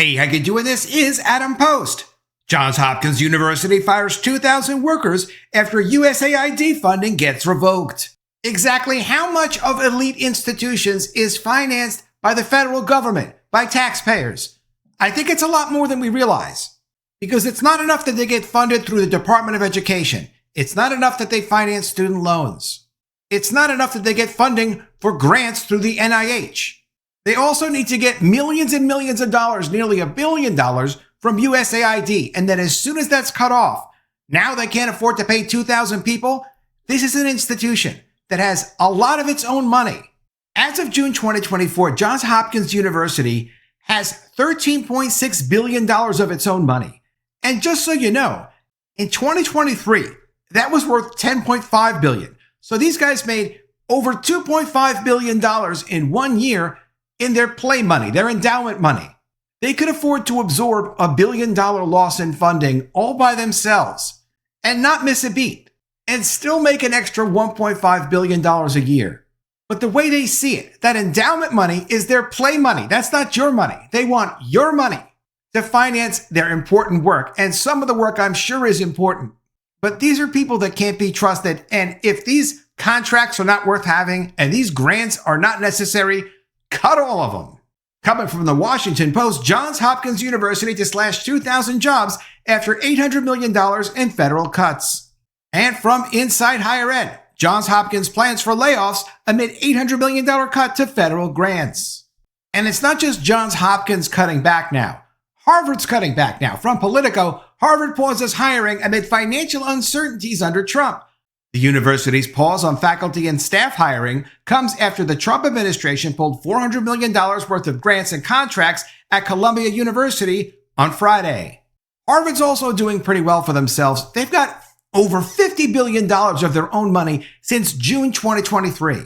Hey, how you doing? This is Adam Post. Johns Hopkins University fires 2,000 workers after USAID funding gets revoked. Exactly how much of elite institutions is financed by the federal government, by taxpayers? I think it's a lot more than we realize. Because it's not enough that they get funded through the Department of Education. It's not enough that they finance student loans. It's not enough that they get funding for grants through the NIH. They also need to get millions and millions of dollars, nearly $1 billion, from USAID. And then as soon as that's cut off, now they can't afford to pay 2,000 people. This is an institution that has a lot of its own money. As of June 2024, Johns Hopkins University has $13.6 billion of its own money. And just so you know, in 2023, that was worth $10.5 billion. So these guys made over $2.5 billion in 1 year in their play money, their endowment money. They could afford to absorb $1 billion loss in funding all by themselves and not miss a beat and still make an extra $1.5 billion a year. But the way they see it, that endowment money is their play money. That's not your money. They want your money to finance their important work. And some of the work I'm sure is important. But these are people that can't be trusted. And if these contracts are not worth having and these grants are not necessary, cut all of them. Coming from the Washington Post, Johns Hopkins University to slash 2,000 jobs after $800 million in federal cuts. And from Inside Higher Ed, Johns Hopkins plans for layoffs amid $800 million cut to federal grants. And it's not just Johns Hopkins cutting back now. Harvard's cutting back now. From Politico, Harvard pauses hiring amid financial uncertainties under Trump. The university's pause on faculty and staff hiring comes after the Trump administration pulled $400 million worth of grants and contracts at Columbia University on Friday. Harvard's also doing pretty well for themselves. They've got over $50 billion of their own money since June 2023.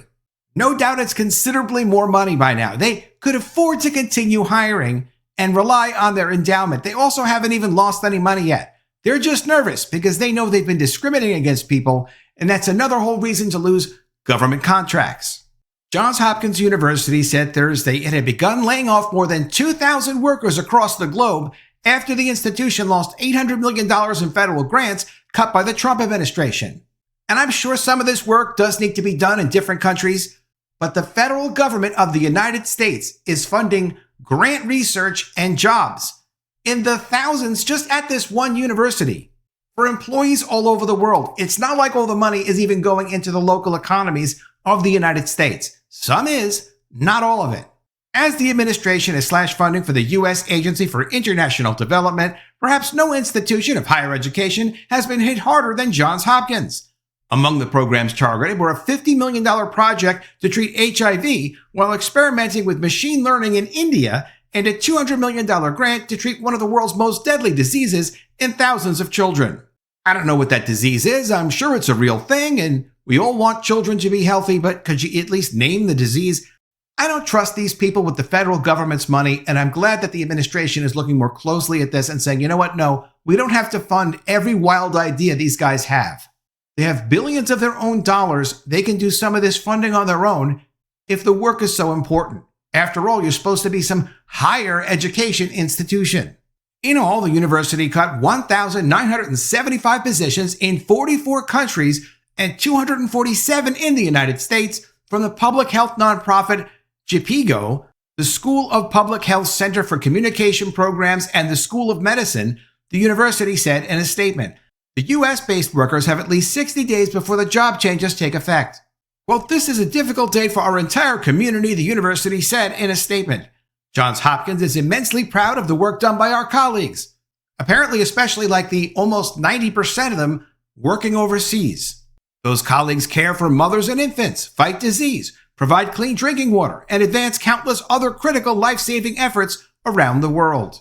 No doubt it's considerably more money by now. They could afford to continue hiring and rely on their endowment. They also haven't even lost any money yet. They're just nervous because they know they've been discriminating against people, and that's another whole reason to lose government contracts. Johns Hopkins University said Thursday it had begun laying off more than 2,000 workers across the globe after the institution lost $800 million in federal grants cut by the Trump administration. And I'm sure some of this work does need to be done in different countries, but the federal government of the United States is funding grant research and jobs in the thousands just at this one university for employees all over the world. It's not like all the money is even going into the local economies of the United States. Some is, not all of it. As the administration has slashed funding for the U.S. Agency for International Development, perhaps no institution of higher education has been hit harder than Johns Hopkins. Among the programs targeted were a $50 million project to treat HIV while experimenting with machine learning in India and a $200 million grant to treat one of the world's most deadly diseases in thousands of children. I don't know what that disease is. I'm sure it's a real thing, and we all want children to be healthy, but could you at least name the disease? I don't trust these people with the federal government's money, and I'm glad that the administration is looking more closely at this and saying, you know what, no, we don't have to fund every wild idea these guys have. They have billions of their own dollars. They can do some of this funding on their own if the work is so important. After all, you're supposed to be some higher education institution. In all, the university cut 1,975 positions in 44 countries and 247 in the United States from the public health nonprofit JPIGO, the School of Public Health Center for Communication Programs, and the School of Medicine, the university said in a statement. The U.S.-based workers have at least 60 days before the job changes take effect. Quote, "This is a difficult day for our entire community," the university said in a statement. Johns Hopkins is immensely proud of the work done by our colleagues, apparently especially like the almost 90% of them working overseas. Those colleagues care for mothers and infants, fight disease, provide clean drinking water, and advance countless other critical life-saving efforts around the world.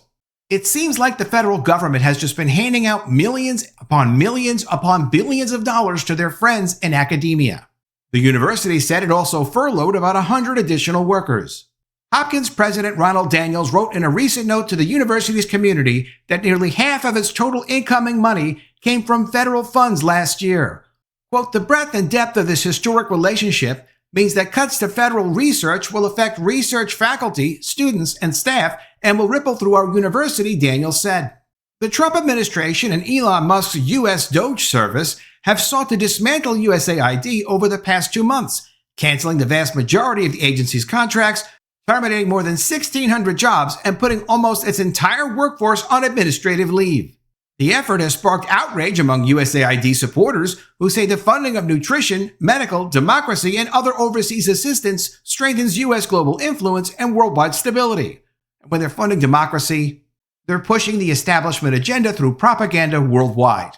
It seems like the federal government has just been handing out millions upon billions of dollars to their friends in academia. The university said it also furloughed about 100 additional workers. Hopkins President Ronald Daniels wrote in a recent note to the university's community that nearly half of its total incoming money came from federal funds last year. Quote, "The breadth and depth of this historic relationship means that cuts to federal research will affect research faculty, students, and staff and will ripple through our university, Daniel said. The Trump administration and Elon Musk's U.S. DOGE Service have sought to dismantle USAID over the past 2 months, canceling the vast majority of the agency's contracts, terminating more than 1,600 jobs, and putting almost its entire workforce on administrative leave. The effort has sparked outrage among USAID supporters who say the funding of nutrition, medical, democracy, and other overseas assistance strengthens U.S. global influence and worldwide stability. When they're funding democracy, they're pushing the establishment agenda through propaganda worldwide.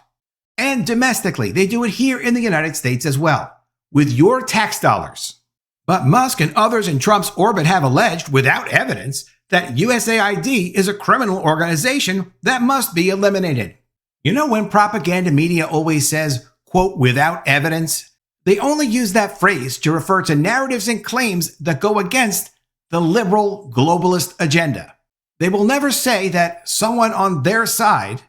And domestically, they do it here in the United States as well, with your tax dollars. But Musk and others in Trump's orbit have alleged, without evidence, that USAID is a criminal organization that must be eliminated. You know when propaganda media always says, quote, without evidence? They only use that phrase to refer to narratives and claims that go against the liberal globalist agenda. They will never say that someone on their side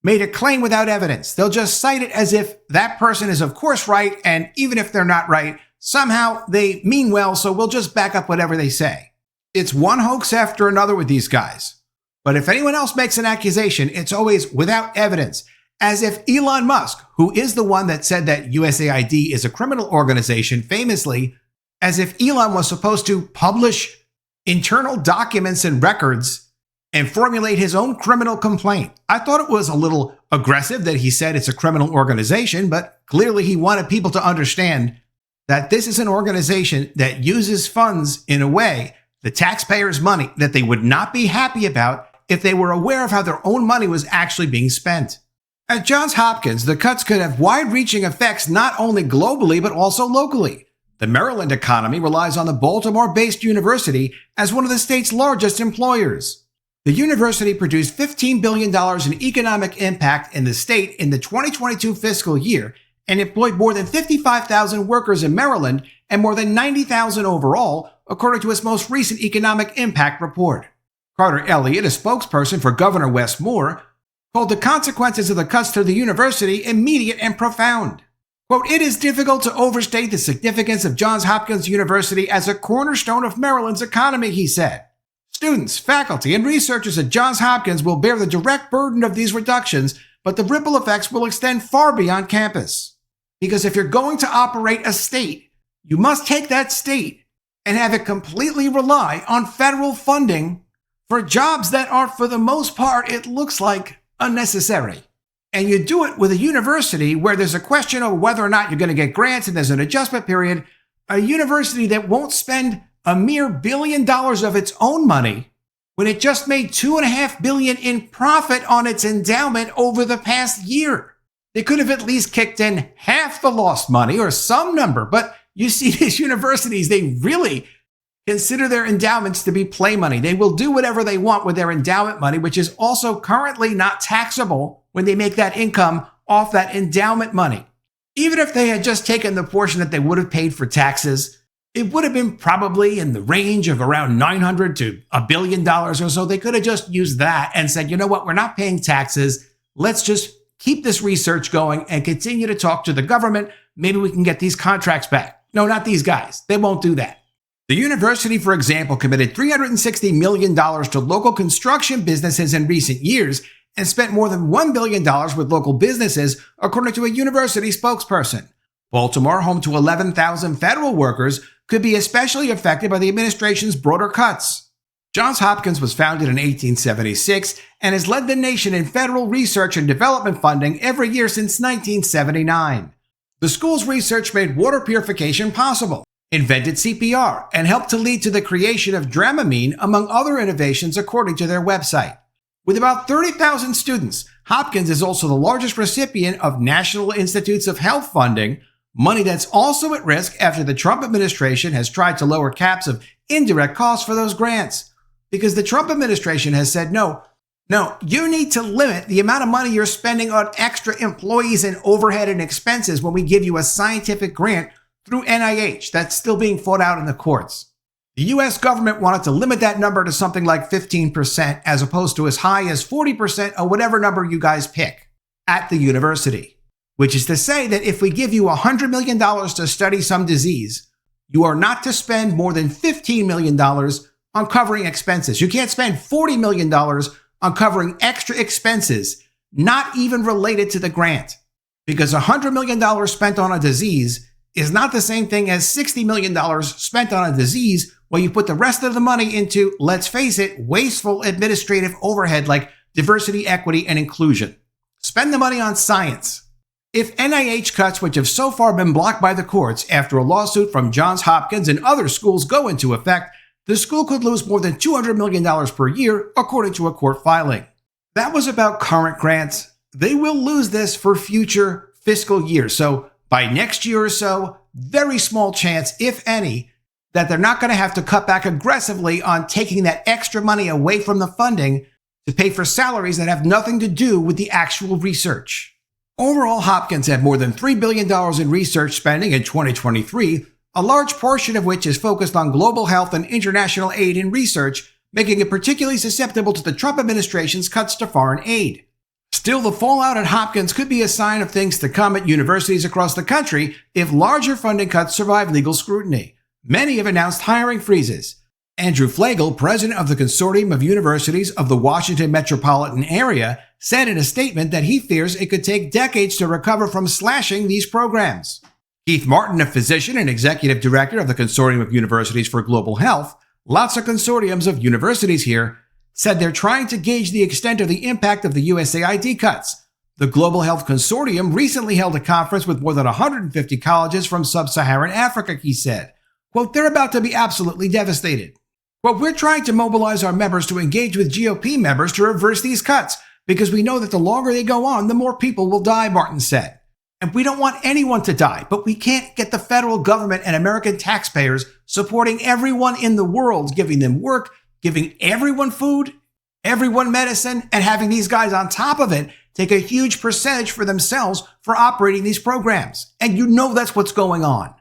made a claim without evidence. They'll just cite it as if that person is of course right, and even if they're not right, somehow they mean well, so we'll just back up whatever they say. It's one hoax after another with these guys. But if anyone else makes an accusation, it's always without evidence, as if Elon Musk, who is the one that said that USAID is a criminal organization, famously, as if Elon was supposed to publish internal documents and records and formulate his own criminal complaint. I thought it was a little aggressive that he said it's a criminal organization, but clearly he wanted people to understand that this is an organization that uses funds in a way, the taxpayers' money, that they would not be happy about if they were aware of how their own money was actually being spent. At Johns Hopkins, the cuts could have wide-reaching effects not only globally but also locally. The Maryland economy relies on the Baltimore-based university as one of the state's largest employers. The university produced $15 billion in economic impact in the state in the 2022 fiscal year and employed more than 55,000 workers in Maryland and more than 90,000 overall, according to its most recent economic impact report. Carter Elliott, a spokesperson for Governor Wes Moore, called the consequences of the cuts to the university immediate and profound. Quote, it is difficult to overstate the significance of Johns Hopkins University as a cornerstone of Maryland's economy, he said. Students, faculty, and researchers at Johns Hopkins will bear the direct burden of these reductions, but the ripple effects will extend far beyond campus. Because if you're going to operate a state, you must take that state and have it completely rely on federal funding for jobs that are, for the most part, it looks like, unnecessary. And you do it with a university where there's a question of whether or not you're going to get grants and there's an adjustment period, a university that won't spend a mere $1 billion of its own money when it just made $2.5 billion in profit on its endowment over the past year. They could have at least kicked in half the lost money or some number, but you see these universities, they really consider their endowments to be play money. They will do whatever they want with their endowment money, which is also currently not taxable when they make that income off that endowment money. Even if they had just taken the portion that they would have paid for taxes, it would have been probably in the range of around $900 to $1 billion or so. They could have just used that and said, you know what, we're not paying taxes. Let's just keep this research going and continue to talk to the government. Maybe we can get these contracts back. No, not these guys. They won't do that. The university, for example, committed $360 million to local construction businesses in recent years and spent more than $1 billion with local businesses, according to a university spokesperson. Baltimore, home to 11,000 federal workers, could be especially affected by the administration's broader cuts. Johns Hopkins was founded in 1876 and has led the nation in federal research and development funding every year since 1979. The school's research made water purification possible, invented CPR, and helped to lead to the creation of Dramamine, among other innovations, according to their website. With about 30,000 students, Hopkins is also the largest recipient of National Institutes of Health funding, money that's also at risk after the Trump administration has tried to lower caps of indirect costs for those grants. Because the Trump administration has said, no, you need to limit the amount of money you're spending on extra employees and overhead and expenses when we give you a scientific grant through NIH. That's still being fought out in the courts. The U.S. government wanted to limit that number to something like 15% as opposed to as high as 40% or whatever number you guys pick at the university. Which is to say that if we give you $100 million to study some disease, you are not to spend more than $15 million on covering expenses. You can't spend $40 million on covering extra expenses, not even related to the grant. Because $100 million spent on a disease is not the same thing as $60 million spent on a disease where you put the rest of the money into, let's face it, wasteful administrative overhead like diversity, equity, and inclusion. Spend the money on science. If NIH cuts, which have so far been blocked by the courts after a lawsuit from Johns Hopkins and other schools, go into effect, the school could lose more than $200 million per year, according to a court filing. That was about current grants. They will lose this for future fiscal years. So by next year or so, very small chance, if any, that they're not going to have to cut back aggressively on taking that extra money away from the funding to pay for salaries that have nothing to do with the actual research. Overall, Hopkins had more than $3 billion in research spending in 2023, a large portion of which is focused on global health and international aid and research, making it particularly susceptible to the Trump administration's cuts to foreign aid. Still, the fallout at Hopkins could be a sign of things to come at universities across the country if larger funding cuts survive legal scrutiny. Many have announced hiring freezes. Andrew Flagel, president of the Consortium of Universities of the Washington metropolitan area, said in a statement that he fears it could take decades to recover from slashing these programs. Keith Martin, a physician and executive director of the Consortium of Universities for Global Health, lots of consortiums of universities here, said they're trying to gauge the extent of the impact of the USAID cuts. The Global Health Consortium recently held a conference with more than 150 colleges from sub-Saharan Africa, he said. Quote, they're about to be absolutely devastated. Well, we're trying to mobilize our members to engage with GOP members to reverse these cuts, because we know that the longer they go on, the more people will die, Martin said. And we don't want anyone to die, but we can't get the federal government and American taxpayers supporting everyone in the world, giving them work, giving everyone food, everyone medicine, and having these guys on top of it take a huge percentage for themselves for operating these programs. And you know that's what's going on.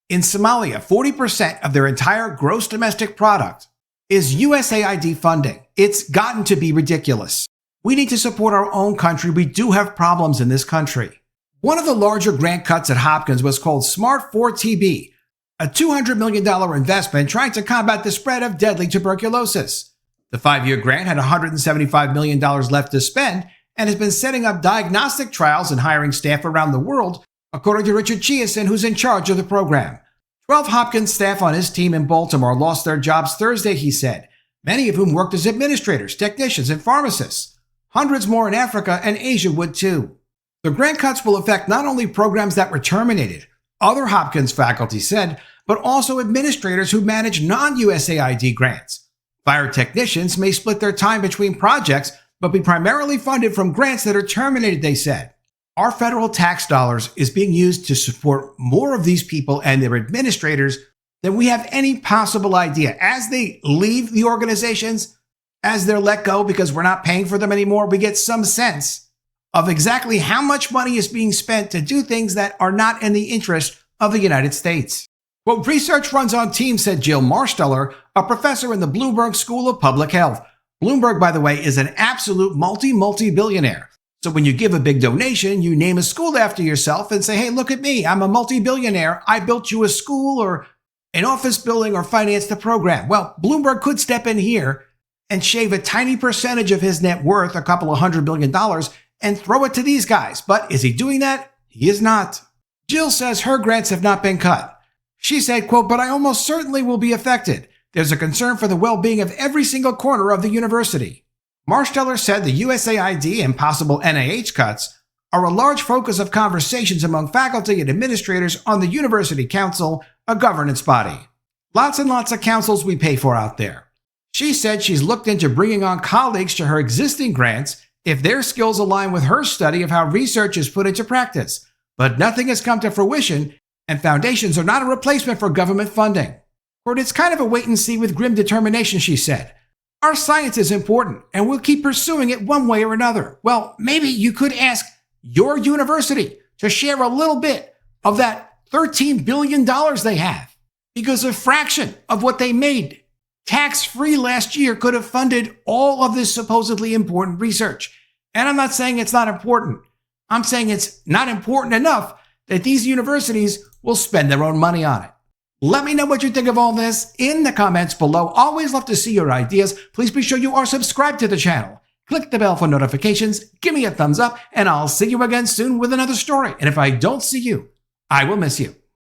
In Somalia, 40% of their entire gross domestic product is USAID funding. It's gotten to be ridiculous. We need to support our own country. We do have problems in this country. One of the larger grant cuts at Hopkins was called Smart 4 TB, a $200 million investment trying to combat the spread of deadly tuberculosis. The 5-year grant had $175 million left to spend and has been setting up diagnostic trials and hiring staff around the world, according to Richard Chiasen, who's in charge of the program. 12 Hopkins staff on his team in Baltimore lost their jobs Thursday, he said, many of whom worked as administrators, technicians, and pharmacists. Hundreds more in Africa and Asia would too. The grant cuts will affect not only programs that were terminated, other Hopkins faculty said, but also administrators who manage non-USAID grants. Fire technicians may split their time between projects, but be primarily funded from grants that are terminated, they said. Our federal tax dollars is being used to support more of these people and their administrators than we have any possible idea. As they leave the organizations, as they're let go because we're not paying for them anymore, we get some sense of exactly how much money is being spent to do things that are not in the interest of the United States. Well, research runs on teams, said Jill Marsteller, a professor in the Bloomberg School of Public Health. Bloomberg, by the way, is an absolute multi-billionaire. So when you give a big donation, you name a school after yourself and say, hey, look at me, I'm a multi-billionaire. I built you a school or an office building or financed the program. Well, Bloomberg could step in here and shave a tiny percentage of his net worth, a couple of $100 billion, and throw it to these guys. But is he doing that? He is not. Jill says her grants have not been cut. She said, quote, but I almost certainly will be affected. There's a concern for the well-being of every single corner of the university. Marsteller said the USAID and possible NIH cuts are a large focus of conversations among faculty and administrators on the University Council, a governance body. Lots and lots of councils we pay for out there. She said she's looked into bringing on colleagues to her existing grants if their skills align with her study of how research is put into practice, but nothing has come to fruition, and foundations are not a replacement for government funding. Quote, it's kind of a wait and see with grim determination, she said. Our science is important, and we'll keep pursuing it one way or another. Well, maybe you could ask your university to share a little bit of that $13 billion they have, because a fraction of what they made tax-free last year could have funded all of this supposedly important research. And I'm not saying it's not important. I'm saying it's not important enough that these universities will spend their own money on it. Let me know what you think of all this in the comments below. Always love to see your ideas. Please be sure you are subscribed to the channel. Click the bell for notifications, give me a thumbs up, and I'll see you again soon with another story. And if I don't see you, I will miss you.